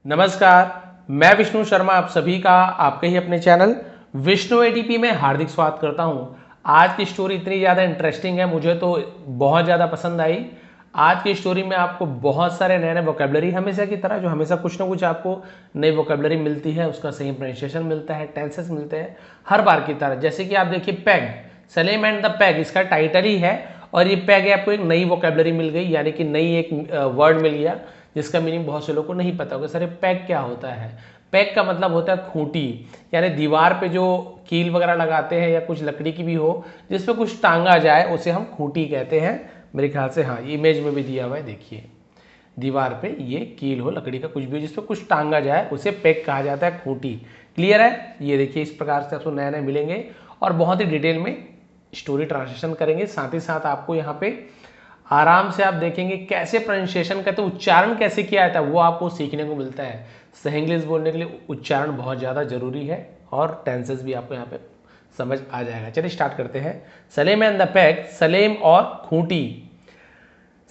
नमस्कार, मैं विष्णु शर्मा आप सभी का आपके ही अपने चैनल विष्णु एटीपी में हार्दिक स्वागत करता हूं। आज की स्टोरी इतनी ज़्यादा इंटरेस्टिंग है, मुझे तो बहुत ज़्यादा पसंद आई। आज की स्टोरी में आपको बहुत सारे नए नए वोकेबलरी, हमेशा की तरह जो हमेशा कुछ ना कुछ आपको नई वोकेबलरी मिलती है, उसका सही प्रोनाउंसिएशन मिलता है, टेंसेस मिलते हैं हर बार की तरह। जैसे कि आप देखिए peg, Salem and the peg इसका टाइटल ही है और ये पैग है, आपको एक नई वोकेबलरी मिल गई, यानी कि नई एक वर्ड मिल गया जिसका मीनिंग बहुत से लोगों को नहीं पता होगा। सर पैग क्या होता है? पैग का मतलब होता है खूंटी, यानी दीवार पे जो कील वगैरह लगाते हैं या कुछ लकड़ी की भी हो जिस पे कुछ टांगा जाए उसे हम खूंटी कहते हैं। मेरे ख्याल से हाँ, इमेज में भी दिया हुआ है, देखिए दीवार पे ये कील हो लकड़ी का कुछ भी हो जिस पे कुछ टांगा जाए उसे पैग कहा जाता है, खूंटी। क्लियर है? ये देखिए इस प्रकार से आपको नए नए मिलेंगे और बहुत ही डिटेल में स्टोरी ट्रांसलेशन करेंगे। साथ ही साथ आपको यहाँ पे आराम से आप देखेंगे कैसे प्रोनाउंसिएशन करते, उच्चारण कैसे किया जाता है वो आपको सीखने को मिलता है। सही इंग्लिश बोलने के लिए उच्चारण बहुत ज़्यादा जरूरी है और टेंसेस भी आपको यहाँ पे समझ आ जाएगा। चलिए स्टार्ट करते हैं। Salem and the peg, Salem और खूंटी।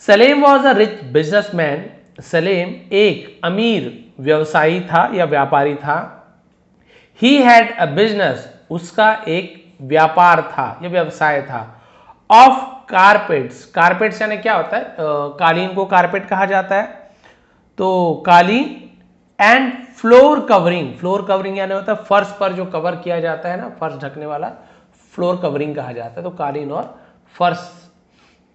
Salem was a rich businessman. Salem एक अमीर व्यवसायी था या व्यापारी था। ही हैड अ बिजनेस, उसका एक व्यापार था या व्यवसाय था। ऑफ कारपेट्स, कारपेट्स यानी क्या होता है? कालीन को कारपेट कहा जाता है, तो कालीन। And floor covering, floor covering यानी होता है फर्श पर जो कवर किया जाता है ना, फर्श ढकने वाला, फ्लोर कवरिंग कहा जाता है। तो कालीन और फर्श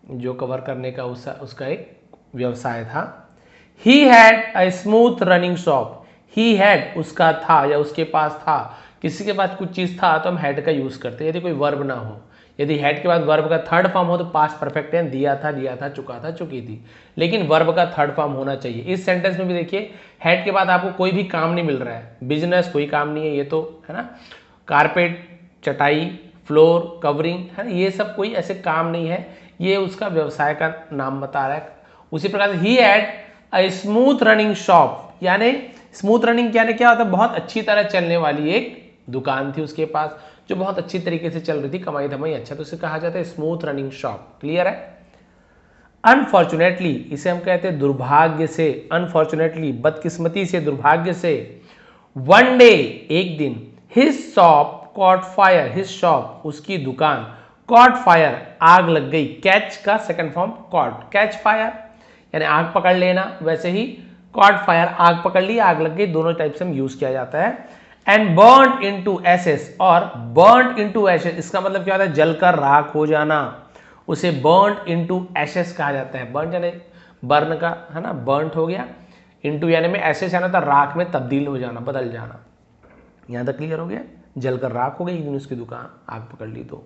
जो कवर करने का उसका एक व्यवसाय था। He had a smooth running shop. He had उसका था या उसके पास था, किसी के पास कुछ चीज था तो हम हैड का यूज करते हैं यदि कोई वर्ब ना हो। यदि हैड के बाद वर्ब का थर्ड फॉर्म हो तो पास्ट परफेक्ट टेंस, दिया था, चुका था, चुकी थी, लेकिन वर्ब का थर्ड फॉर्म होना चाहिए। इस सेंटेंस में भी देखिए हैड के बाद आपको कोई भी काम नहीं मिल रहा है, बिजनेस कोई काम नहीं है, ये तो है ना, कारपेट चटाई, फ्लोर कवरिंग है ना, ये सब कोई ऐसे काम नहीं है, ये उसका व्यवसाय का नाम बता रहा है। उसी प्रकार से he had a smooth running shop, यानी स्मूथ रनिंग यानी क्या होता है? बहुत अच्छी तरह चलने वाली एक दुकान थी उसके पास जो बहुत अच्छी तरीके से चल रही थी, कमाई धमाई अच्छा, तो इसे कहा जाता है स्मूथ रनिंग शॉप। क्लियर है? अनफॉर्चुनेटली, इसे हम कहते हैं दुर्भाग्य से, अनफॉर्चुनेटली बदकिस्मती से, दुर्भाग्य से। वन डे, एक दिन, his shop caught fire, his shop उसकी दुकान, कॉट फायर आग लग गई। कैच का second form caught, catch fire यानी आग पकड़ लेना, वैसे ही कॉट फायर आग पकड़ ली, आग लग गई, दोनों टाइप से हम यूज किया जाता है। एंड बर्न्ड इनटू एशेस, और बर्न्ड इनटू एशेस इसका मतलब क्या होता है? जलकर राख हो जाना, उसे बर्न्ड इनटू एशेस कहा जाता है। बर्न यानी बर्न का है ना, बर्न्ट हो गया, इनटू यानी में एशेस यानी था राख में तब्दील हो जाना, बदल जाना। यहां तक क्लियर हो गया? जलकर राख हो गई एक दिन उसकी दुकान, आग पकड़ ली तो।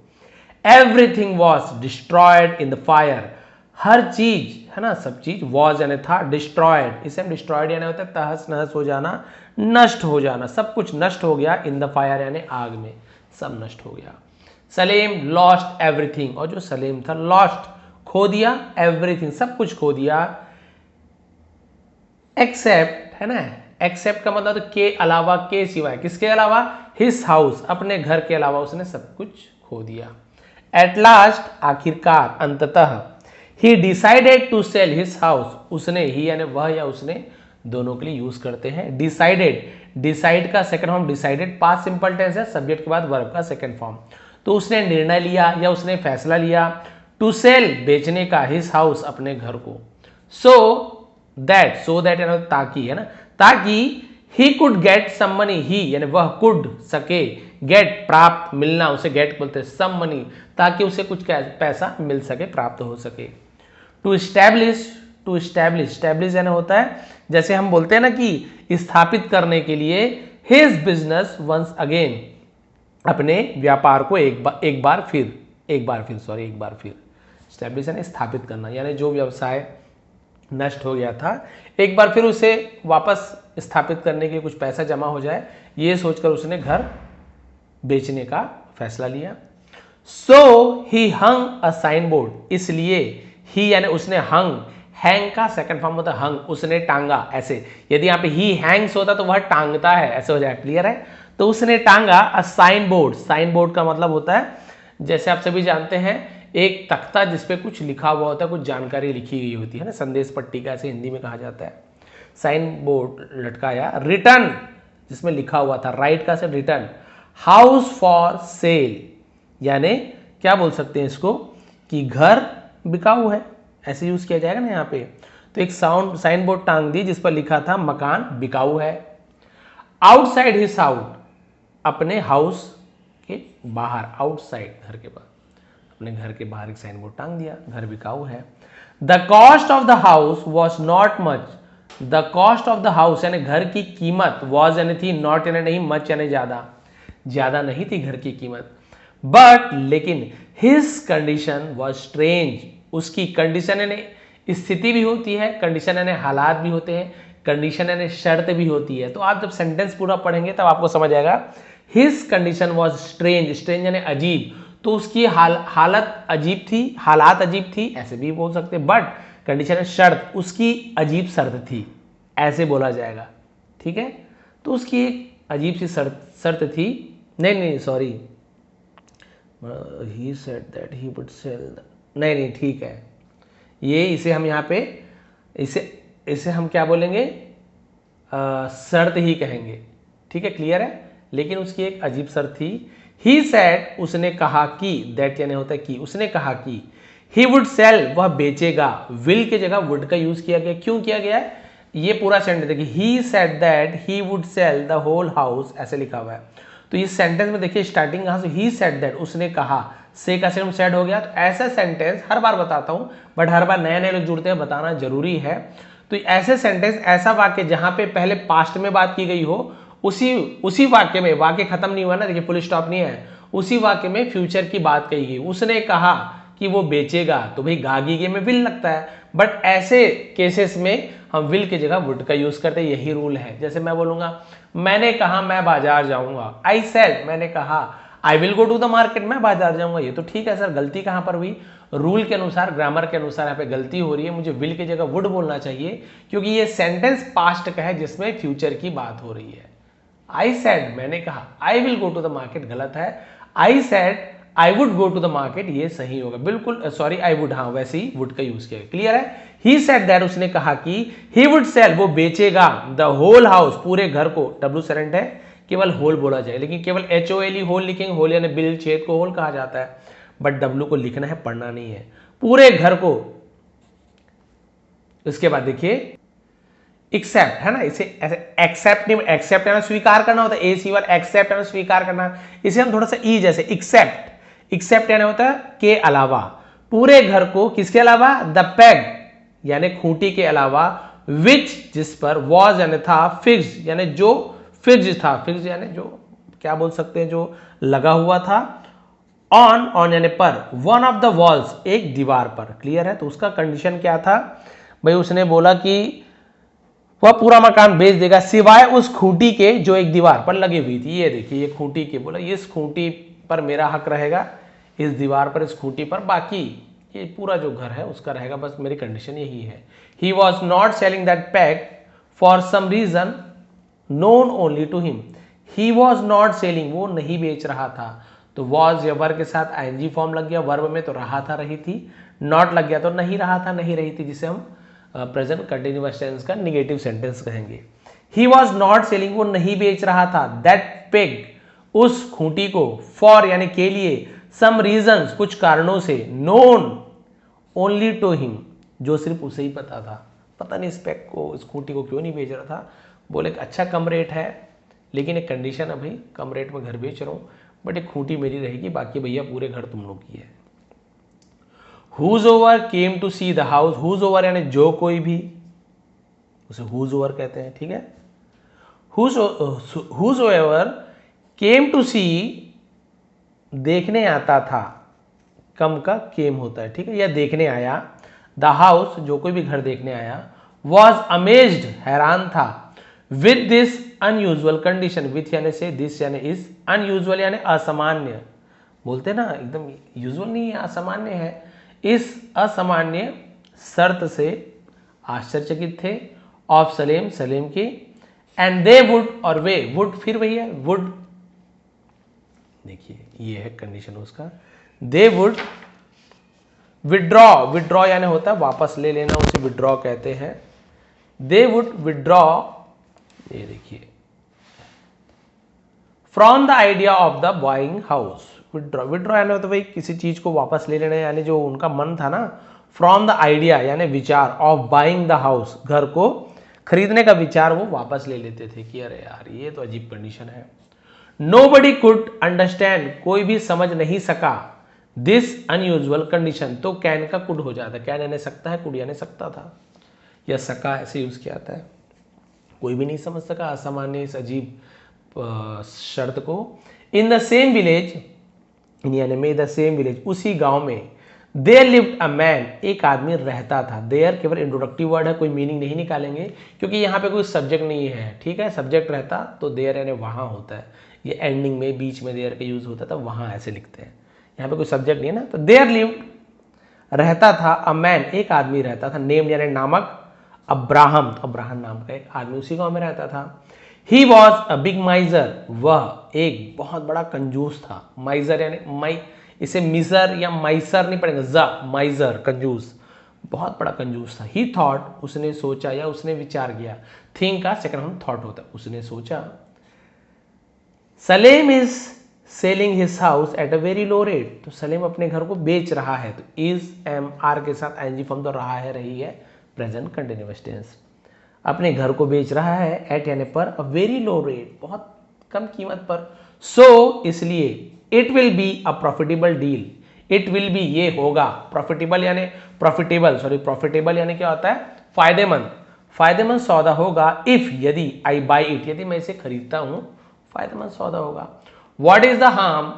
Everything was destroyed in the fire, हर चीज है ना, सब चीज, वॉज यानी था, डिस्ट्रॉयड इसे हम डिस्ट्रॉयड यानी होता है तहस नहस हो जाना, नष्ट हो जाना, सब कुछ नष्ट हो गया। इन द फायर यानी आग में, सब नष्ट हो गया। सलेम लॉस्ट एवरीथिंग, और जो सलेम था लॉस्ट खो दिया, एवरीथिंग सब कुछ खो दिया, एक्सेप्ट है ना, एक्सेप्ट का मतलब तो के अलावा, के सिवाय, किसके अलावा? हिज हाउस, अपने घर के अलावा उसने सब कुछ खो दिया। एट लास्ट आखिरकार, अंततः, he decided to sell his house, उसने, ही यानी वह या उसने, दोनों के लिए यूज करते हैं। डिसाइडेड, डिसाइड का second form decided, past simple tense है, सब्जेक्ट के बाद वर्ब का सेकंड फॉर्म, तो उसने निर्णय लिया या उसने फैसला लिया। टू सेल बेचने का, हिज हाउस अपने घर को। सो दैट यानी ताकि है ना, ताकि he could get some money, he यानी वह, कुड सके, गेट प्राप्त, मिलना, उसे गेट बोलते हैं, सम मनी ताकि उसे कुछ पैसा मिल सके, प्राप्त हो सके। टू स्टैब्लिश, टू स्टैब्लिश यानी होता है जैसे हम बोलते हैं ना कि स्थापित करने के लिए, हिज बिजनेस वंस अगेन, अपने व्यापार को एक बार फिर स्टैब्लिश यानी स्थापित करना, यानी जो व्यवसाय नष्ट हो गया था एक बार फिर उसे वापस स्थापित करने के लिए कुछ पैसा जमा हो जाए, ये सोचकर उसने घर बेचने का फैसला लिया। सो ही हंग अ साइन बोर्ड, इसलिए ही यानी उसने, हंग, हैंग का सेकंड फॉर्म होता है हंग, उसने टांगा, ऐसे यदि यहाँ पे ही हैंग्स होता तो वह टांगता है, ऐसे हो जाए। क्लियर है? तो उसने टांगा a sign board, sign board का मतलब होता है जैसे आप सभी जानते हैं एक तख्ता जिसपे कुछ लिखा हुआ होता है, कुछ जानकारी लिखी गई होती है ना, संदेश पट्टिका ऐसे हिंदी में कहा जाता है। साइन बोर्ड लटकाया, रिटर्न जिसमें लिखा हुआ था, राइट का से रिटर्न, हाउस फॉर सेल, यानी क्या बोल सकते हैं इसको कि घर बिकाऊ है, ऐसे यूज किया जाएगा ना यहाँ पे। तो एक साइन बोर्ड टांग दी जिस पर लिखा था मकान बिकाऊ है। आउटसाइड हिज हाउस, अपने हाउस के बाहर, आउटसाइड घर के बाहर, अपने घर के बाहर एक साइन बोर्ड टांग दिया, घर बिकाऊ है। The cost of the house was not much, the cost of the house यानी घर की कीमत, वॉज यानी थी, नॉट यानी नहीं, मच यानी ज्यादा, ज्यादा नहीं थी घर की कीमत। बट लेकिन हिज कंडीशन वॉज स्ट्रेंज, उसकी कंडीशन यानी स्थिति भी होती है, कंडीशन यानी हालात भी होते हैं, कंडीशन यानी शर्त भी होती है। तो आप जब सेंटेंस पूरा पढ़ेंगे तब आपको समझ आएगा। His condition was strange, strange यानी अजीब, तो उसकी हालत अजीब थी, हालात अजीब थी, ऐसे भी बोल सकते। बट कंडीशन है शर्त, उसकी अजीब शर्त थी, ऐसे बोला जाएगा, ठीक है। तो उसकी एक अजीब सी शर्त थी, नहीं sorry, he said that he would sell, नहीं ठीक है, ये इसे हम यहाँ पे इसे हम क्या बोलेंगे, शर्त ही कहेंगे, ठीक है, क्लियर है। लेकिन उसकी एक अजीब शर्त थी। he said, उसने कहा कि, that यानी होता है कि, उसने कहा कि he would sell, वह बेचेगा, will के जगह would का यूज किया गया। क्यों किया गया है, ये पूरा सेंटेंस देखिए, he said that he would sell the whole house, ऐसे लिखा हुआ है। तो इस सेंटेंस में देखिए स्टार्टिंग कहां से, ही सेड दैट, उसने कहा, से का सेकंड सेड हो गया। तो ऐसा सेंटेंस हर बार बताता हूं, बट हर बार नए नए लोग जुड़ते हैं, बताना जरूरी है। तो ऐसे सेंटेंस, ऐसा वाक्य जहां पे पहले पास्ट में बात की गई हो, उसी वाक्य में, वाक्य खत्म नहीं हुआ ना, देखिए फुल स्टॉप नहीं है, उसी वाक्य में फ्यूचर की बात कही गई। उसने कहा कि वो बेचेगा, तो भाई गागीगे में विल लगता है, बट ऐसे केसेस में हम विल की जगह वुड का यूज करते हैं, यही रूल है। जैसे मैं बोलूंगा, मैंने कहा मैं बाजार जाऊंगा, आई सेड, मैंने कहा, I will go to the market, मैं बाजार जाऊंगा। ये तो ठीक है सर, गलती कहां पर हुई, रूल के अनुसार, ग्रामर के अनुसार यहाँ पे गलती हो रही है, मुझे विल की जगह वुड बोलना चाहिए, क्योंकि ये सेंटेंस पास्ट का है जिसमें फ्यूचर की बात हो रही है। आई सेड, मैंने कहा, I will go to the market गलत है, I said I would go to the market, ये सही होगा बिल्कुल, सॉरी आई वुड, हाँ वैसे ही वुड का यूज किया, क्लियर है। ही सेड दैट, उसने कहा कि, ही वुड सेल, वो बेचेगा, द होल हाउस, पूरे घर को, डब्ल्यू सेलेंट है, केवल होल बोला जाए, लेकिन केवल HOLE होल लिखेंगे, होल यानी बिल, छेद को होल कहा जाता है, बट डब्ल्यू को लिखना है, पढ़ना नहीं है, पूरे घर को। उसके बाद देखिए एक्सेप्ट, है ना, इसे ऐसे एक्सेप्ट नहीं, एक्सेप्ट यानी स्वीकार करना होता है, AC1, एक्सेप्ट यानी स्वीकार करना, इसे हम थोड़ा सा ई जैसे, एक्सेप्ट यानी होता है के अलावा, पूरे घर को किसके अलावा, द पेग यानी खूंटी के अलावा, विच जिस पर, वॉज यानी था, फिक्स यानी जो फिक्स था, फिक्स यानी जो क्या बोल सकते हैं, जो लगा हुआ था, ऑन यानी पर, वन ऑफ द वॉल्स, एक दीवार पर, क्लियर है। तो उसका कंडीशन क्या था भाई, उसने बोला कि वह पूरा मकान बेच देगा सिवाय उस खूंटी के जो एक दीवार पर लगी हुई थी। ये देखिए, ये खूंटी के, बोला इस खूंटी पर मेरा हक रहेगा, इस दीवार पर, इस खूंटी पर, बाकी ये पूरा जो घर है उसका रहेगा, बस मेरी कंडीशन यही है। He was not selling that peg for some reason known only to him, he was not selling, वो नहीं बेच रहा था। तो वॉज या वर्ब के साथ ING फॉर्म लग गया, वर्ब में तो रहा था, रही थी, नॉट लग गया तो नहीं रहा था, नहीं रही थी, जिसे हम प्रेजेंट कंटिन्यूअस टेंस का निगेटिव सेंटेंस कहेंगे। ही वॉज नॉट सेलिंग, वो नहीं बेच रहा था, दैट पेग, उस खूंटी को, फॉर यानी के लिए, सम रीजंस, कुछ कारणों से, नोन ओनली टू हिम, जो सिर्फ उसे ही पता था, पता नहीं इस पेग को, इस खूंटी को क्यों नहीं बेच रहा था। बोले अच्छा कम रेट है, लेकिन एक कंडीशन है भाई, कम रेट में घर बेच रहा हूं, बट एक खूंटी मेरी रहेगी, बाकी भैया पूरे घर तुम लोग की है। Whosoever came to see the house, whosoever यानी जो कोई भी, उसे हुज ओवर कहते हैं, ठीक है। हुज ओवर केम टू सी, देखने आता था, कम का केम होता है, ठीक है, या देखने आया, द हाउस जो कोई भी घर देखने आया, वॉज अमेज्ड, हैरान था, with this unusual condition, with यानी से, दिस यानी इस, अनयूजुअल यानी असामान्य, बोलते ना एकदम यूजुअल नहीं है, असामान्य है, इस असामान्य शर्त से आश्चर्यचकित थे, ऑफ सलेम, सलेम की, एंड दे वुड, और वे, वुड फिर वही है, वुड, देखिए ये है कंडीशन उसका, दे वुड विड्रॉ, विड्रॉ यानी होता है वापस ले लेना, उसे विड्रॉ कहते हैं, दे वुड विड्रॉ, ये देखिए, from the idea of the buying house. Withdraw, withdraw यानी तो भाई किसी चीज को वापस ले लेना, यानी जो उनका मन था ना, फ्रॉम द आइडिया यानी विचार, ऑफ बाइंग द हाउस, घर को खरीदने का विचार वो वापस ले लेते थे कि अरे यार ये तो अजीब कंडीशन है। नोबडी कुड अंडरस्टैंड, कोई भी समझ नहीं सका, दिस अनयूजुअल कंडीशन, तो कैन का कुड हो जाता है, कैन यानी सकता है, कुड यानी सकता था या सका, ऐसे यूज किया जाता है। कोई भी नहीं समझ सका असामान्य इस अजीब शर्त को। इन द सेम विलेज, यानी में द सेम विलेज, उसी गांव में, देयर लिव्ड अ मैन, एक आदमी रहता था। देयर केवल इंट्रोडक्टिव वर्ड है, कोई मीनिंग नहीं निकालेंगे क्योंकि यहाँ पे कोई सब्जेक्ट नहीं है, ठीक है। सब्जेक्ट रहता तो देयर यानी वहाँ होता है, ये एंडिंग में बीच में देयर का यूज होता था, वहाँ ऐसे लिखते हैं। यहाँ पे कोई सब्जेक्ट नहीं है ना, तो देयर लिव्ड रहता था, अ मैन एक आदमी रहता था, नेम यानी नामक, अब्राहम, अब्राहम नाम का एक आदमी उसी गांव में रहता था। ही वॉज अ बिग माइजर, वह एक बहुत बड़ा कंजूस था। माइजर यानी माई, इसे मिजर या माइसर नहीं पड़ेगा, ज, माइजर कंजूस, बहुत बड़ा कंजूस था। ही थॉट, उसने सोचा या उसने विचार किया, थिंक का सेकंड हम थॉट होता है, उसने सोचा। Salem is selling his house at a very low rate, तो सलेम अपने घर को बेच रहा है, तो इज एम आर के साथ एनजी फॉर्म तो रहा है, रही है, प्रेजेंट कंटिन्यूअस टेंस। अपने घर को बेच रहा है, एट यानी पर, अ वेरी लो रेट, बहुत कम कीमत पर। सो इसलिए, it will be a profitable deal, it will be ये होगा, प्रॉफिटेबल यानी प्रॉफिटेबल, सॉरी प्रॉफिटेबल यानी क्या होता है, फायदेमंद, फायदेमंद सौदा होगा। इफ यदि, आई बाई इट, यदि मैं इसे खरीदता हूं, फायदेमंद सौदा होगा। व्हाट इज द हार्म,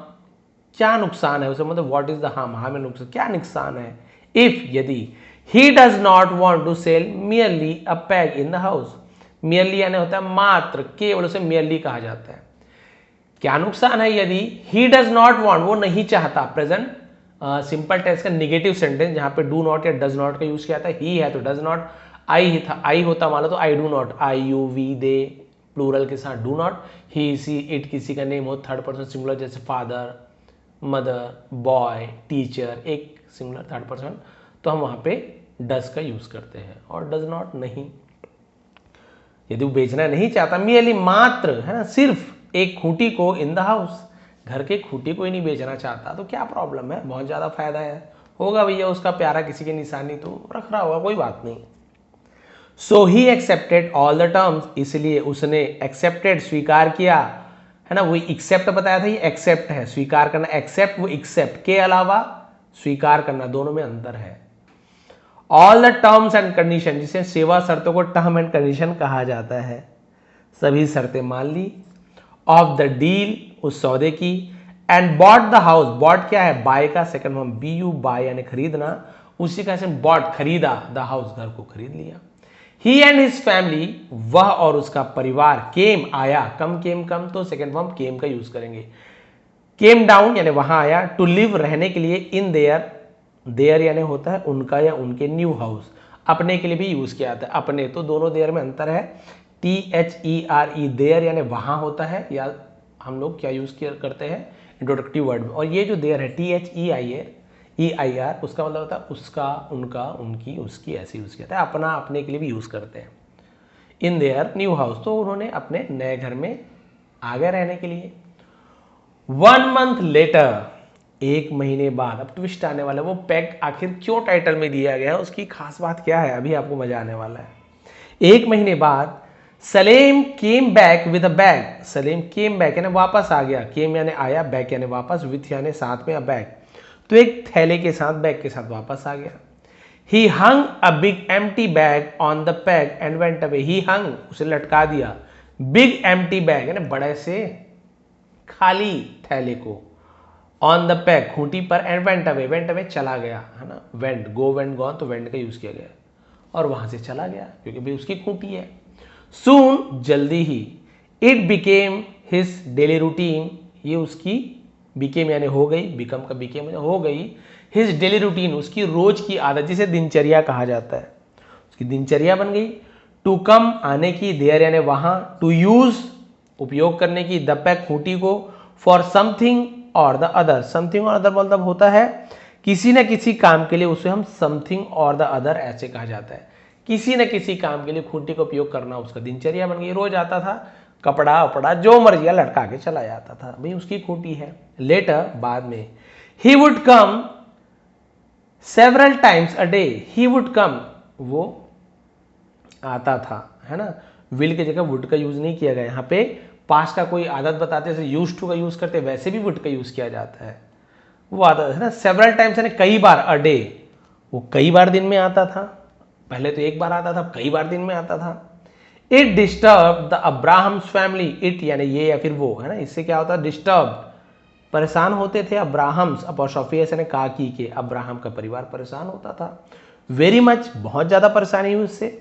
क्या नुकसान है, उसे मतलब what is the harm, harm नुकसान, क्या नुकसान है। इफ यदि, he does not want to sell merely a peg in the house, merely यानी होता है मात्र, केवल, उसे merely कहा जाता है। क्या नुकसान है यदि, he does not want, वो नहीं चाहता, प्रेजेंट सिंपल टेंस का निगेटिव सेंटेंस जहां पे डू नॉट या डज नॉट का यूज किया था, ही है तो डज नॉट, आई था, आई होता मान लो तो I do not, I you we they plural के साथ do not, he she it किसी का नेम हो थर्ड पर्सन सिंगुलर, जैसे फादर, मदर, बॉय, टीचर, एक सिंगुलर थर्ड पर्सन, तो हम वहां पे डज का यूज करते हैं, और डज नॉट नहीं। यदि वो बेचना नहीं चाहता, मियरली मात्र, है ना, सिर्फ एक खूंटी को, इन द हाउस, घर के खूंटी को ही नहीं बेचना चाहता, तो क्या प्रॉब्लम है, बहुत ज्यादा फायदा है, होगा भैया उसका प्यारा किसी की निशानी तो रख रहा होगा, कोई बात नहीं। So he accepted all the terms, इसलिए उसने एक्सेप्टेड स्वीकार किया, है ना, वो एक्सेप्ट बताया था, ये एक्सेप्ट है, स्वीकार करना, एक्सेप्ट वो एक्सेप्ट के अलावा स्वीकार करना, दोनों में अंतर है। All the terms and condition, जिसे सेवा शर्तों को टर्म एंड कंडीशन कहा जाता है, सभी शर्तें मान ली, ऑफ द डील, उस सौदे की, and bought the house, bought क्या है, बाय का second form, B U buy यानी खरीदना, उसी का सेकंड बॉट, खरीदा, द हाउस, घर को खरीद लिया। ही एंड हिज फैमिली, वह और उसका परिवार, केम आया, कम केम कम तो सेकंड फॉर्म केम का यूज करेंगे, केम डाउन यानी वहां आया, टू लिव रहने के लिए, इन देयर, देयर यानी होता है उनका या उनके न्यू हाउस, अपने के लिए भी यूज किया जाता है, अपने, तो दोनों देयर में अंतर है, THERE, देयर यानी वहां होता है, या हम लोग क्या यूज करते हैं इंट्रोडक्टिव वर्ड में, और ये जो देयर है THEIR, उसका मतलब होता है उसका, उनका, उनकी, उसकी, ऐसे यूज किया जाता है, अपना, अपने के लिए भी यूज करते हैं। इन देयर न्यू हाउस, तो उन्होंने अपने नए घर में आ गए रहने के लिए। 1 month लेटर, एक महीने बाद, अब ट्विस्ट आने वाला है, वो पैक आखिर क्यों टाइटल में दिया गया है, उसकी खास बात क्या है, अभी आपको मजा आने वाला है। एक महीने बाद, Salem came back with a bag, Salem came back यानी वापस आ गया, केम यानी आया, बैक यानी वापस, विथ यानी साथ में, अ बैग, तो एक थैले के साथ, बैग के साथ वापस आ गया। He hung a big empty bag on the peg and went away, he hung, उसे लटका दिया, बिग एम्प्टी बैग यानी बड़े से खाली थैले को, ऑन द पैक खूंटी पर, एंड वेंट अवे चला गया, है ना, वेंट, गो वेंट गॉन, तो वेंट का यूज किया गया, और वहां से चला गया क्योंकि भाई उसकी खूंटी है। सून जल्दी ही, it became his daily routine, ये उसकी, बिकेम यानी हो गई, बिकम का बिकेम हो गई, हिज डेली रूटीन, उसकी रोज की आदत, जिसे दिनचर्या कहा जाता है, उसकी दिनचर्या बन गई। टू कम आने की, देयर यानी वहां, टू यूज उपयोग करने की, द पैक खूंटी को, फॉर समथिंग और द अदर, समथिंग और अदर मतलब होता है किसी न किसी काम के लिए, उसे हम समथिंग और द अदर ऐसे कहा जाता है, किसी न किसी काम के लिए खूंटी का उपयोग करना उसका दिनचर्या बन गई। रोज आता था, कपड़ा वपड़ा जो मर्जी लटका के चला जाता था, भाई उसकी खूंटी है। लेटर, बाद में, he would come several times a day, he would come, वो आता था, है ना। विल की जगह वुड का यूज नहीं किया गया यहाँ पे। पास्ट का कोई आदत बताते जैसे यूज टू का यूज करते, वैसे भी वुड का यूज किया जाता है। वो आता है ना, सेवरल टाइम्स यानी कई बार, अ डे, वो कई बार दिन में आता था। पहले तो एक बार आता था, कई बार दिन में आता था। It disturb the Abraham's family, it यानी ये या फिर वो, है ना, इससे क्या होता है, डिस्टर्ब, परेशान होते थे। अब्राहम्स अपॉस्ट्रोफी एस यानी काकी के, अब्राहम का परिवार परेशान होता था। वेरी मच, बहुत ज्यादा परेशानी हुई उससे।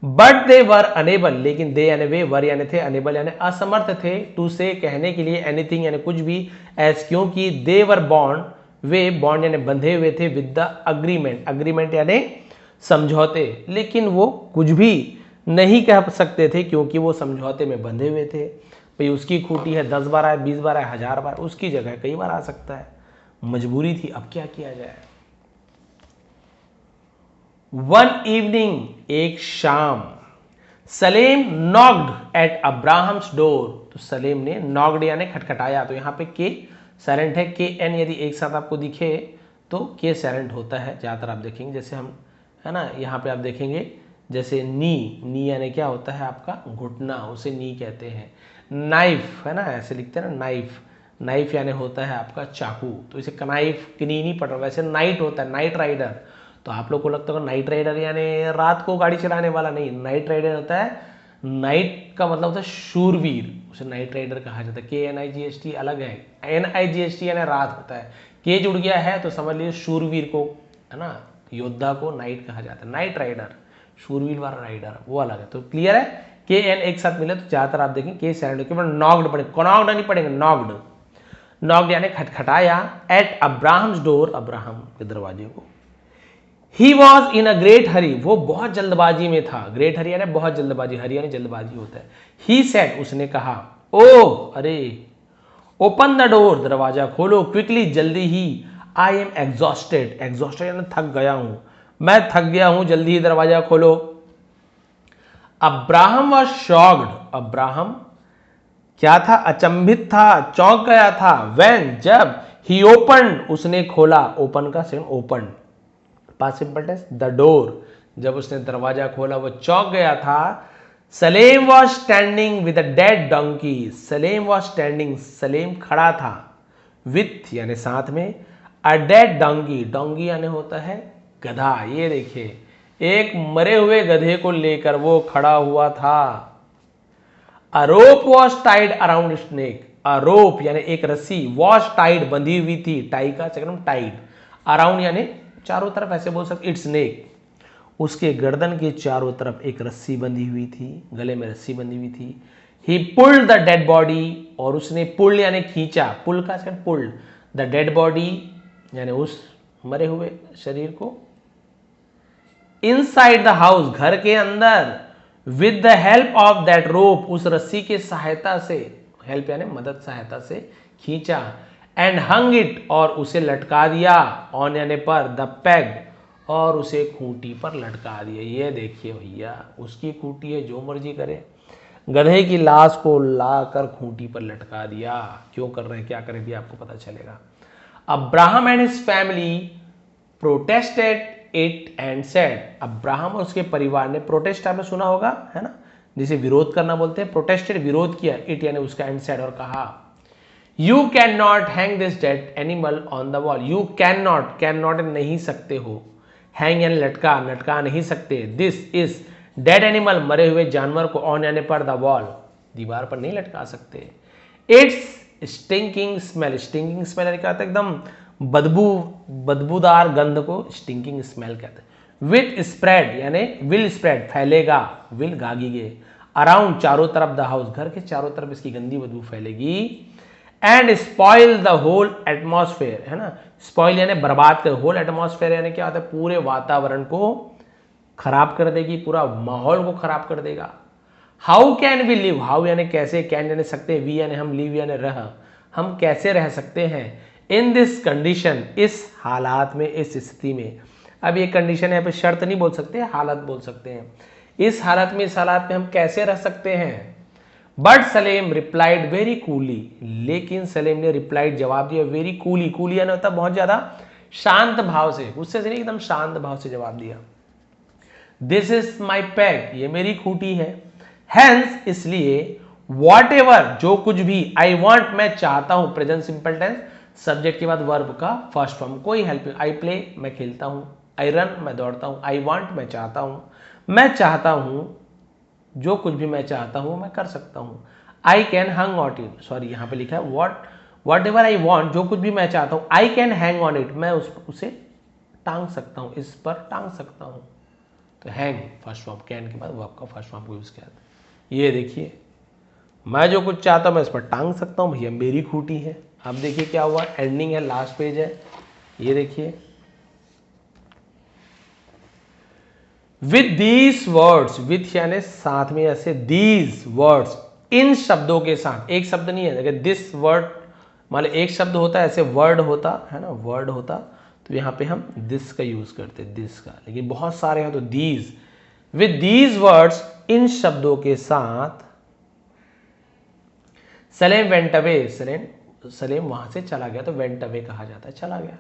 बट दे वर अनेबल, लेकिन दे यानी वे, वर यानी थे, अनेबल यानी असमर्थ थे, टू से कहने के लिए, एनीथिंग यानी कुछ भी, एज क्योंकि, दे वर बॉन्ड, वे बॉन्ड यानी बंधे हुए थे, विद द अग्रीमेंट, अग्रीमेंट यानी समझौते, लेकिन वो कुछ भी नहीं कह सकते थे क्योंकि वो समझौते में बंधे हुए थे। भाई उसकी खूंटी है 10 बार है, 20 बार है, 1000 बार, उसकी जगह कई बार आ सकता है, मजबूरी थी, अब क्या किया जाए। वन इवनिंग, एक शाम, Salem knocked at Abraham's door, तो सलेम ने नॉक्ड यानी खटखटाया, तो यहाँ पे के साइलेंट है, के एन यदि एक साथ आपको दिखे तो के साइलेंट होता है, ज़्यादातर आप देखेंगे, जैसे हम, है ना, यहाँ पे आप देखेंगे जैसे नी यानी क्या होता है आपका घुटना, उसे नी कहते हैं। नाइफ, है ना, ऐसे लिखते हैं ना, नाइफ, नाइफ यानी होता है आपका चाकू, तो इसे कनाइफ कनीनी पड़ रहा, वैसे नाइट होता है, नाइट राइडर, तो आप लोग को लगता होगा नाइट राइडर यानी रात को गाड़ी चलाने वाला, नहीं, नाइट राइडर होता है, नाइट का मतलब होता है शूरवीर, उसे नाइट राइडर कहा जाता है। KNIGHT अलग है, NIGHT यानी रात होता है, के जुड़ गया है तो समझ लीजिए शूरवीर को, है ना, योद्धा को नाइट कहा जाता है, नाइट राइडर, शूरवीर वाला राइडर वो अलग है। तो क्लियर है, के एन एक साथ मिले तो ज्यादातर आप देखेंगे के साइलेंट, केवल नॉक्ड पड़े, कॉनॉक्ड नहीं पड़ेंगे, नॉक्ड, नॉक्ड यानी खटखटाया, एट अब्राहम्स डोर, अब्राहम के दरवाजे को। He was in a great हरी, वो बहुत जल्दबाजी में था, ग्रेट हरी यानी बहुत जल्दबाजी, हरी यानी जल्दबाजी होता है। ही सेड, उसने कहा, ओ अरे, ओपन द डोर, दरवाजा खोलो, क्विकली, जल्दी ही, आई एम एग्जॉस्टेड, एग्जॉस्टेड यानी थक गया हूं, मैं थक गया हूं, जल्दी ही दरवाजा खोलो। अब्राहम वॉज शॉक्ड, अब्राहम क्या था, अचंभित था, चौंक गया था। व्हेन, जब, ही ओपन, उसने खोला, ओपन का second open, past simple tense, the door, जब उसने दरवाजा खोला वो चौंक गया था। Salem was standing with a dead donkey, Salem was standing, Salem खड़ा था, विथ यानी साथ में, अ डेड डोंकी, डोंकी यानी होता है गधा, ये देखिए एक मरे हुए गधे को लेकर वो खड़ा हुआ था। अ रोप वॉज टाइड अराउंड स्नेक, अ रोप यानी एक रस्सी, वॉज टाइड बंधी हुई थी, टाई का चक्रम टाइड, अराउंड यानी चारों तरफ, ऐसे बोल सकते, इट्स नेक, उसके गर्दन के चारों तरफ एक रस्सी बंधी हुई थी, गले में रस्सी बंधी हुई थी। ही पुल्ड द डेड बॉडी, और उसने पुल यानी खींचा, पुल का second pulled, the dead body यानी उस मरे हुए शरीर को, इनसाइड द हाउस, घर के अंदर, with the help of that rope, उस रस्सी की सहायता से, हेल्प यानी मदद, सहायता से खींचा, एंड हंग इट, और उसे लटका दिया, ऑन यानी पर, द पेग, और उसे खूंटी पर लटका दिया। ये देखिए भैया, उसकी खूंटी है, जो मर्जी करे, गधे की लाश को लाकर खूंटी पर लटका दिया। क्यों कर रहे हैं, क्या करें, भी आपको पता चलेगा। Abraham and his family protested it and said, Abraham और उसके परिवार ने, प्रोटेस्ट आपने सुना होगा, है ना, जिसे विरोध करना बोलते हैं, प्रोटेस्टेड विरोध किया, इट यानी उसका, एंड सेड और कहा, you can not hang this dead animal on the wall, you can not नहीं सकते हो, हैंग यानी लटका, लटका नहीं सकते, दिस इज डेड एनिमल, मरे हुए जानवर को, ऑन यानी पर, द वॉल, दीवार पर नहीं लटका सकते। It's stinking smell, stinking smell यानी क्या होता है, एकदम बदबूदार गंध को स्टिंकिंग स्मेल कहते हैं। विथ स्प्रेड यानी विल स्प्रेड, फैलेगा, विल गागीगे, अराउंड चारों तरफ, द हाउस, घर के चारों तरफ इसकी गंदी बदबू फैलेगी, and spoil the whole atmosphere, है ना, स्पॉइल यानी बर्बाद कर, होल एटमॉस्फेयर यानी क्या होता है, पूरे वातावरण को खराब कर देगी, पूरा माहौल को खराब कर देगा। How can we live, how यानी कैसे, कैन यानी सकते, वी यानी हम, लिव यानी रह, हम कैसे रह सकते हैं, इन दिस कंडीशन, इस हालात में, इस स्थिति में, अब ये कंडीशन है, पे शर्त नहीं बोल सकते, हालत बोल सकते हैं। इस हालत में, इस हालात में हम कैसे रह सकते हैं? But Salem replied very coolie, लेकिन सलेम ने रिप्लाइड जवाब दिया वेरी कूली। कूली यानी होता बहुत ज्यादा शांत भाव से, गुस्से से नहीं, एकदम शांत भाव से जवाब दिया। दिस इज माई पैग, ये मेरी खूंटी है। हैंस, इसलिए, वॉट एवर, जो कुछ भी, आई वॉन्ट, मैं चाहता हूं, प्रेजेंट सिंपल टेंस, सब्जेक्ट के बाद वर्ब का फर्स्ट फॉर्म, कोई हेल्प। आई प्ले, मैं खेलता हूं। आई रन, मैं दौड़ता हूं। आई वॉन्ट, मैं चाहता हूं। मैं चाहता हूं, जो कुछ भी मैं चाहता हूं मैं कर सकता हूं। I can hang on it, sorry यहां पे लिखा है वॉट एवर आई वॉन्ट, जो कुछ भी मैं चाहता हूं, I can hang on it, मैं उसे टांग सकता हूं, इस पर टांग सकता हूं। तो हैंग फर्स्ट फॉर्म, कैन के बाद वर्ब का फर्स्ट फॉर्म को यूज किया था। ये देखिए, मैं जो कुछ चाहता हूं मैं इस पर टांग सकता हूं, भैया मेरी खूंटी है। अब देखिए क्या हुआ, एंडिंग है, लास्ट पेज है, ये देखिए। विथ दीज वर्ड्स, विथ यानी साथ में, ऐसे दीज वर्ड्स, इन शब्दों के साथ, एक शब्द नहीं है, देखिए दिस वर्ड, मान लो एक शब्द होता है, ऐसे वर्ड होता है ना, वर्ड होता, तो यहां पे हम दिस का यूज करते, दिस का, लेकिन बहुत सारे हैं तो दीज। विथ दीज वर्ड्स, इन शब्दों के साथ, सलेम वेंट अवे, सलेम वहां से चला गया, तो वेंट अवे कहा जाता है, चला गया।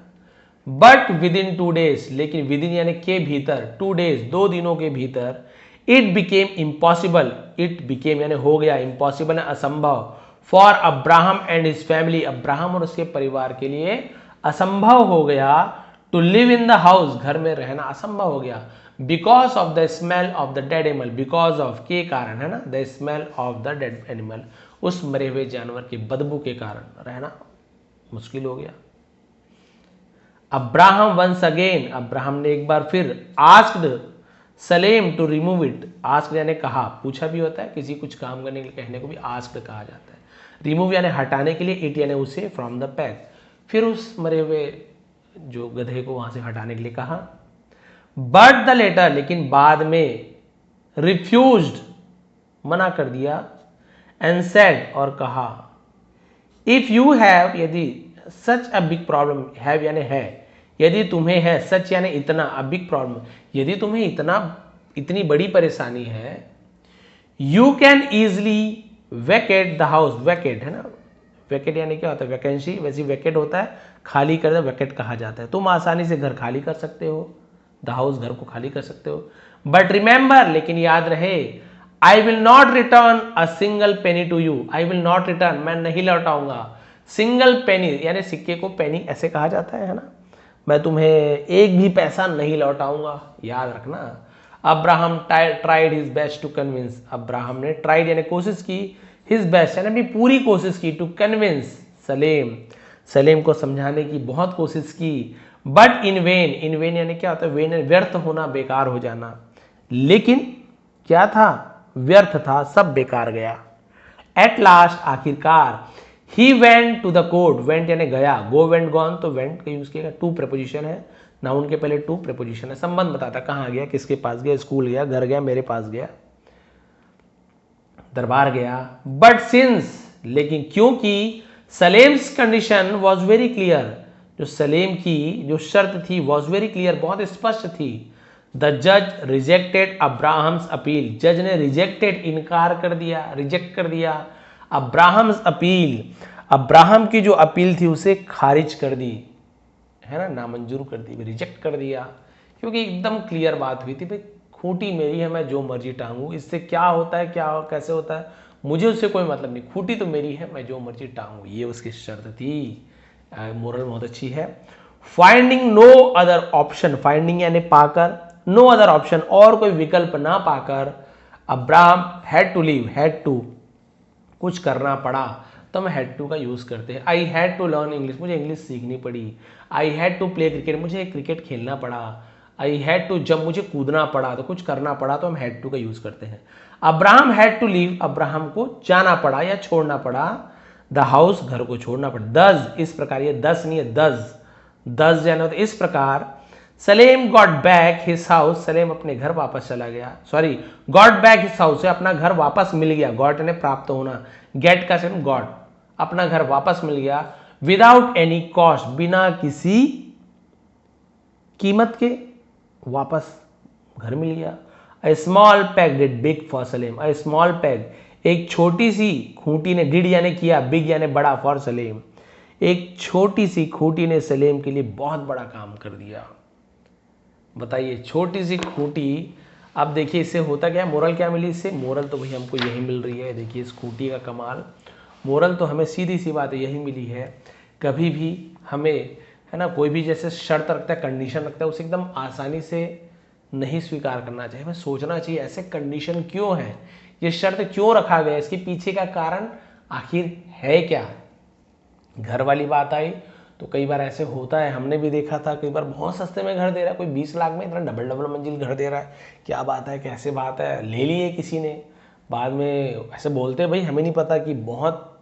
बट विद इन 2 days, लेकिन विद इन यानी के भीतर, 2 days, 2 दिनों के भीतर, it became impossible, it became यानी हो गया, इम्पॉसिबल असंभव, for Abraham and his family, Abraham और उसके परिवार के लिए असंभव हो गया, to live in the house, घर में रहना असंभव हो गया, because of the smell of the dead animal, because of के कारण, है ना, the smell of the dead animal, उस मरे हुए जानवर की बदबू के कारण रहना मुश्किल हो गया। अब्राहम वंस अगेन, अब्राहम ने एक बार फिर, asked Salem to remove it, asked यानी कहा, पूछा भी होता है, किसी कुछ काम करने के लिए कहने को भी आस्क्ड कहा जाता है। रिमूव यानी हटाने के लिए, इट यानी उसे, फ्रॉम द पैक, फिर उस मरे हुए जो गधे को वहां से हटाने के लिए कहा। बट द लेटर, लेकिन बाद में, रिफ्यूज्ड, मना कर दिया, एंड सेड, और कहा, इफ यू हैव, यदि, सच अ बिग प्रॉब्लम, हैव यानी है, यदि तुम्हें है, सच यानी इतना, अ बिग प्रॉब्लम, यदि तुम्हें इतनी बड़ी परेशानी है, you can easily vacate the house, vacate है ना, वैकेट यानी क्या होता है, वैकेंसी, वैसे वैकेट होता है खाली कर, वैकेट कहा जाता है, तुम आसानी से घर खाली कर सकते हो, द हाउस, घर को खाली कर सकते हो। बट रिमेंबर, लेकिन याद रहे, I will not return a single penny to you, I will not return, मैं नहीं लौटाऊंगा, सिंगल पेनी यानी सिक्के को पेनी ऐसे कहा जाता है ना, मैं तुम्हें एक भी पैसा नहीं लौटाऊंगा, याद रखना। Abraham tried his best to convince, Abraham ने ट्राइड यानी कोशिश की, हिज बेस्ट यानी अपनी पूरी कोशिश की, टू कन्विंस सलेम, सलेम को समझाने की बहुत कोशिश की। बट इन वेन यानी क्या होता है, वेन व्यर्थ होना, बेकार हो जाना, लेकिन क्या था, व्यर्थ था, सब बेकार गया। एट लास्ट, आखिरकार, he went to the court, went यानी गया, गो वेंट गॉन, तो वेंट का यूज किया, टू प्रेपोजिशन है, नाउन के पहले टू प्रेपोजिशन है, संबंध बताता कहां गया, किसके पास गया, स्कूल गया, घर गया, मेरे पास गया, दरबार गया। बट सिंस, लेकिन क्योंकि, सलेम्स कंडीशन वॉज वेरी क्लियर, जो सलेम की जो शर्त थी, वॉज वेरी क्लियर, बहुत स्पष्ट थी। द जज रिजेक्टेड अब्राहम्स अपील, जज ने रिजेक्टेड, इनकार कर दिया, रिजेक्ट कर दिया, अब्राहम्स अपील, अब्राहम की जो अपील थी उसे खारिज कर दी, है ना, नामंजूर कर दी, रिजेक्ट कर दिया, क्योंकि एकदम क्लियर बात हुई थी, भाई खूंटी मेरी है, मैं जो मर्जी टांगू, इससे क्या होता है, क्या कैसे होता है, मुझे उससे कोई मतलब नहीं, खूंटी तो मेरी है, मैं जो मर्जी टांगू, ये उसकी शर्त थी। मोरल बहुत अच्छी है। Finding no other option, finding यानी पाकर, नो अदर ऑप्शन, और कोई विकल्प ना पाकर, Abraham had to leave, had to कुछ करना पड़ा, तो हम हैड टू का यूज करते हैं। I had to learn English, मुझे इंग्लिश सीखनी पड़ी। I had to play cricket, मुझे क्रिकेट खेलना पड़ा। आई हैड टू जब मुझे कूदना पड़ा, तो कुछ करना पड़ा, तो हम हैड टू का यूज करते हैं। Abraham had to leave, Abraham को जाना पड़ा या छोड़ना पड़ा, द हाउस, घर को छोड़ना पड़ा। दस, इस प्रकार, ये दस नहीं है, दस जाना, तो इस प्रकार, Salem got back his house, Salem अपने घर वापस चला गया, sorry, got back his house, अपना घर वापस मिल गया, गॉट ने प्राप्त होना, गेट का सेम गॉट, अपना घर वापस मिल गया, विदाउट एनी कॉस्ट, बिना किसी कीमत के, वापस घर मिल गया। A small peg did big for Salem. A small peg, एक छोटी सी खूंटी ने, डिड यानी किया, बिग यानी बड़ा, फॉर सलेम, एक छोटी सी खूंटी ने सलेम के लिए बहुत बड़ा काम कर दिया। बताइए, छोटी सी खूंटी। अब देखिए इससे होता क्या है, मोरल क्या मिली इससे? मोरल तो भाई हमको यही मिल रही है। देखिए इस खूंटी का कमाल, मोरल तो हमें सीधी सी बात यही मिली है, कभी भी हमें, है ना, कोई भी जैसे शर्त रखता है, कंडीशन रखता है, उसे एकदम आसानी से नहीं स्वीकार करना चाहिए। हमें सोचना चाहिए ऐसे कंडीशन क्यों है, ये शर्त क्यों रखा गया, इसके पीछे का कारण आखिर है क्या। घर वाली बात आई तो कई बार ऐसे होता है, हमने भी देखा था, कई बार बहुत सस्ते में घर दे रहा है, कोई 20 लाख में इतना डबल डबल मंजिल घर दे रहा है, क्या बात है, कैसे बात है, ले लिए किसी ने। बाद में ऐसे बोलते हैं, भाई हमें नहीं पता कि बहुत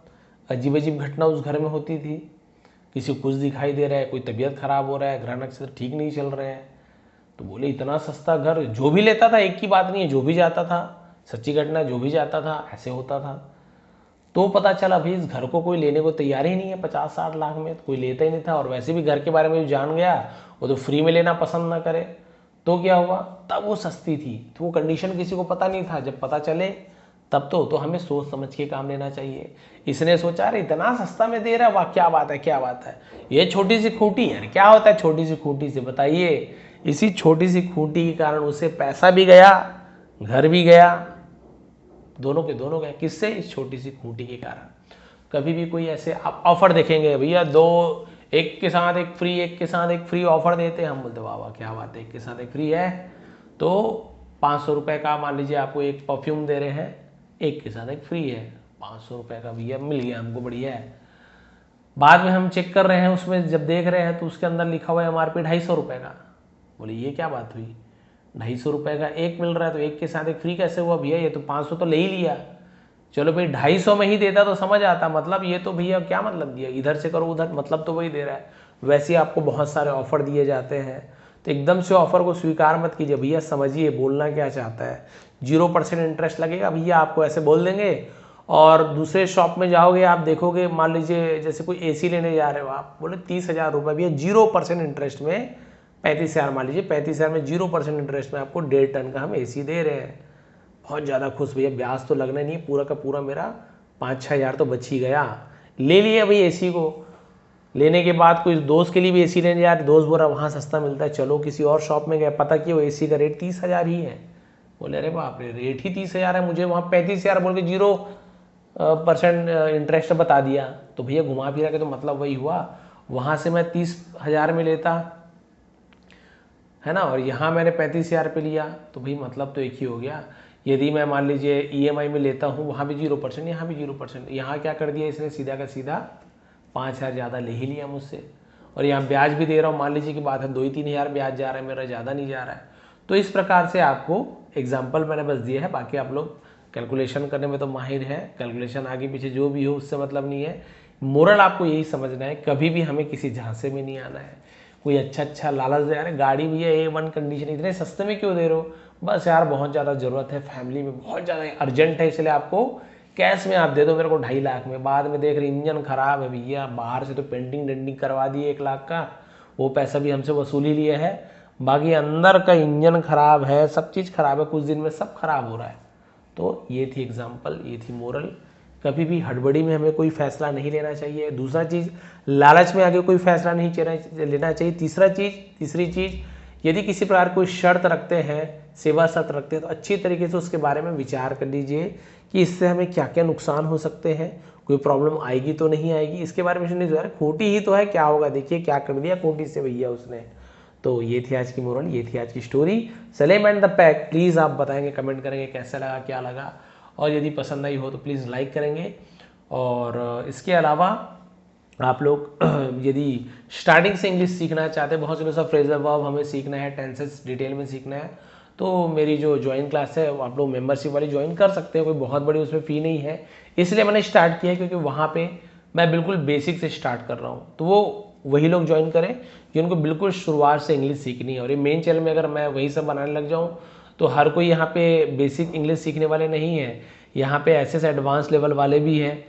अजीब अजीब घटना उस घर में होती थी, किसी को कुछ दिखाई दे रहा है, कोई तबीयत खराब हो रहा है, ग्रह नक्षत्र ठीक नहीं चल रहे हैं, तो बोले इतना सस्ता घर, जो भी लेता था, एक की बात नहीं है, जो भी जाता था, सच्ची घटना, जो भी जाता था ऐसे होता था। तो पता चला भाई इस घर को कोई लेने को तैयार ही नहीं है, 50-60 लाख में तो कोई लेता ही नहीं था। और वैसे भी घर के बारे में जो जान गया वो तो फ्री में लेना पसंद ना करे, तो क्या हुआ, तब वो सस्ती थी, तो वो कंडीशन किसी को पता नहीं था, जब पता चले तब तो हमें सोच समझ के काम लेना चाहिए। इसने सोचा अरे इतना सस्ता में दे रहा है, वाह क्या बात है, क्या बात है, ये छोटी सी खूंटी है, क्या होता है छोटी सी खूंटी से, बताइए। इसी छोटी सी खूंटी के कारण उसे पैसा भी गया, घर भी गया, दोनों के दोनों गए, किससे? इस छोटी सी खूंटी के कारण। कभी भी कोई ऐसे आप ऑफर देखेंगे, भैया दो, एक के साथ एक फ्री, एक के साथ एक फ्री ऑफर देते हैं, हम बोलते वाह वाह क्या बात है, एक के साथ एक फ्री है, तो 500 रुपये का मान लीजिए आपको एक परफ्यूम दे रहे हैं, एक के साथ एक फ्री है, 500 रुपये का भैया मिल गया हमको, बढ़िया है। बाद में हम चेक कर रहे हैं, उसमें जब देख रहे हैं तो उसके अंदर लिखा हुआ है MRP 250 रुपये का। बोले ये क्या बात हुई, 250 रुपये का एक मिल रहा है तो एक के साथ एक फ्री कैसे हुआ भैया, ये तो 500 तो ले ही लिया। चलो भाई 250 में ही देता तो समझ आता, मतलब ये तो भैया क्या मतलब दिया, इधर से करो उधर, मतलब तो वही दे रहा है। वैसे ही आपको बहुत सारे ऑफर दिए जाते हैं, तो एकदम से ऑफर को स्वीकार मत कीजिए भैया, समझिए बोलना क्या चाहता है। 0% इंटरेस्ट लगेगा भैया, आपको ऐसे बोल देंगे। और दूसरे शॉप में जाओगे, आप देखोगे, मान लीजिए जैसे कोई AC लेने जा रहे हो आप, बोले 30,000 रुपये भैया 0% इंटरेस्ट में, 35,000 मान लीजिए, 35,000 में 0% इंटरेस्ट में आपको 1.5 टन का हम AC दे रहे हैं। बहुत ज़्यादा खुश भैया, ब्याज तो लगना नहीं, पूरा का पूरा मेरा 5-6 हज़ार तो बच ही गया। ले लिया भाई AC को। लेने के बाद कोई दोस्त के लिए भी AC लेने जा रहे, दोस्त बोल रहा वहाँ सस्ता मिलता है, चलो किसी और शॉप में गए, पता कि वो AC का रेट 30,000 ही है। बोले अरे बाप रे, रेट ही 30,000 है, मुझे वहाँ 35,000 बोल के 0% इंटरेस्ट बता दिया, तो भैया घुमा फिरा के तो मतलब वही हुआ, वहाँ से मैं 30,000 में लेता, है ना, और यहाँ मैंने 35,000 पे लिया, तो भाई मतलब तो एक ही हो गया। यदि मैं मान लीजिए EMI में लेता हूँ, वहाँ भी 0%, यहाँ भी 0%, यहाँ क्या कर दिया इसने, सीधा का सीधा 5,000 ज़्यादा ले ही लिया मुझसे। और यहाँ ब्याज भी दे रहा हूँ, मान लीजिए कि बात है 2-3 हज़ार ब्याज जा रहा है मेरा, ज़्यादा नहीं जा रहा है। तो इस प्रकार से आपको एग्जाम्पल मैंने बस दिया है, बाकी आप लोग कैलकुलेशन करने में तो माहिर है, कैलकुलेशन आगे पीछे जो भी हो उससे मतलब नहीं है। मोरल आपको यही समझना है, कभी भी हमें किसी झांसे में नहीं आना है। कोई अच्छा लालच दे, अरे गाड़ी भी है A1 कंडीशन, इतने सस्ते में क्यों दे रहे हो, बस यार बहुत ज़्यादा ज़रूरत है, फैमिली में बहुत ज़्यादा अर्जेंट है, इसलिए आपको कैश में आप दे दो मेरे को 2.5 लाख में। बाद में देख रहे इंजन खराब है भैया, बाहर से तो पेंटिंग डेंटिंग करवा दी 1 लाख का, वो पैसा भी हमसे वसूल ही लिया है, बाकी अंदर का इंजन खराब है, सब चीज़ खराब है, कुछ दिन में सब खराब हो रहा है। तो ये थी एग्जाम्पल, ये थी मोरल। कभी भी हड़बड़ी में हमें कोई फैसला नहीं लेना चाहिए। दूसरा चीज़, लालच में आगे कोई फैसला नहीं लेना चाहिए। तीसरी चीज़, यदि किसी प्रकार कोई शर्त रखते हैं, सेवा शर्त रखते हैं, तो अच्छी तरीके से उसके बारे में विचार कर लीजिए कि इससे हमें क्या क्या नुकसान हो सकते हैं, कोई प्रॉब्लम आएगी तो नहीं आएगी, इसके बारे में नहीं सोचा, खोटी ही तो है, क्या होगा, देखिए क्या कर दिया खोटी से भैया उसने। तो ये थी आज की मोरल, ये थी आज की story, Salem and the pack. Please आप बताएंगे, कमेंट करेंगे कैसा लगा, क्या लगा, और यदि पसंद आई हो तो प्लीज़ लाइक करेंगे। और इसके अलावा आप लोग यदि स्टार्टिंग से इंग्लिश सीखना चाहते हैं, बहुत सा फ्रेजल वर्ब हमें सीखना है, टेंसेस डिटेल में सीखना है, तो मेरी जो ज्वाइन क्लास है आप लोग मेंबरशिप वाली ज्वाइन कर सकते हैं, कोई बहुत बड़ी उसमें फ़ी नहीं है। इसलिए मैंने स्टार्ट किया है क्योंकि वहाँ पे मैं बिल्कुल बेसिक से स्टार्ट कर रहा हूँ, तो वो वही लोग ज्वाइन करें जिनको बिल्कुल शुरुआत से इंग्लिश सीखनी है। और ये मेन चैनल में अगर मैं वही सब बनाने लग जाऊँ तो हर कोई यहाँ पे बेसिक इंग्लिश सीखने वाले नहीं है, यहाँ पे ऐसे एडवांस लेवल वाले भी हैं,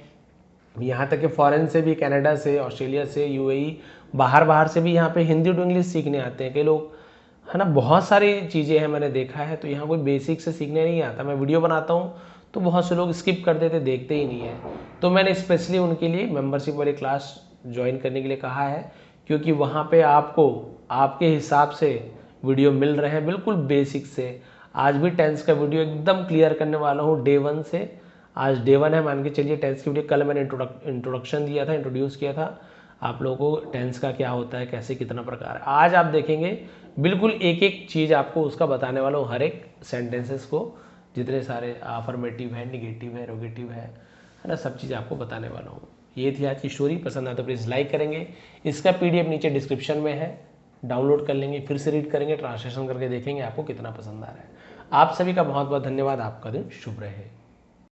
यहाँ तक कि फॉरेन से भी, कनाडा से, ऑस्ट्रेलिया से, UAE, बाहर से भी यहाँ पे हिंदी टू इंग्लिश सीखने आते हैं कई लोग। है ना, बहुत सारी चीज़ें हैं मैंने देखा है। तो यहाँ कोई बेसिक से सीखने नहीं आता। मैं वीडियो बनाता हूँ तो बहुत से लोग स्किप कर देते, देखते ही नहीं है। तो मैंने स्पेशली उनके लिए मेंबरशिप वाली क्लास ज्वाइन करने के लिए कहा है, क्योंकि वहाँ पे आपको आपके हिसाब से वीडियो मिल रहे हैं बिल्कुल बेसिक से। आज भी टेंस का वीडियो एकदम क्लियर करने वाला हूँ डे 1 से। आज डे 1 है, मान के चलिए टेंस की वीडियो। कल मैंने इंट्रोडक्शन दिया था, इंट्रोड्यूस किया था आप लोगों को टेंस का क्या होता है, कैसे कितना प्रकार है। आज आप देखेंगे बिल्कुल एक एक चीज़ आपको उसका बताने वाला हूँ, हर एक सेंटेंसेस को, जितने सारे अफर्मेटिव है, निगेटिव है, रोगेटिव है ना, सब चीज़ आपको बताने वाला हूँ। ये थी आज की स्टोरी। पसंद आए तो प्लीज़ लाइक करेंगे। इसका PDF नीचे डिस्क्रिप्शन में है, डाउनलोड कर लेंगे, फिर से रीड करेंगे, ट्रांसलेशन करके देखेंगे आपको कितना पसंद आ रहा है। आप सभी का बहुत बहुत धन्यवाद। आपका दिन शुभ रहे।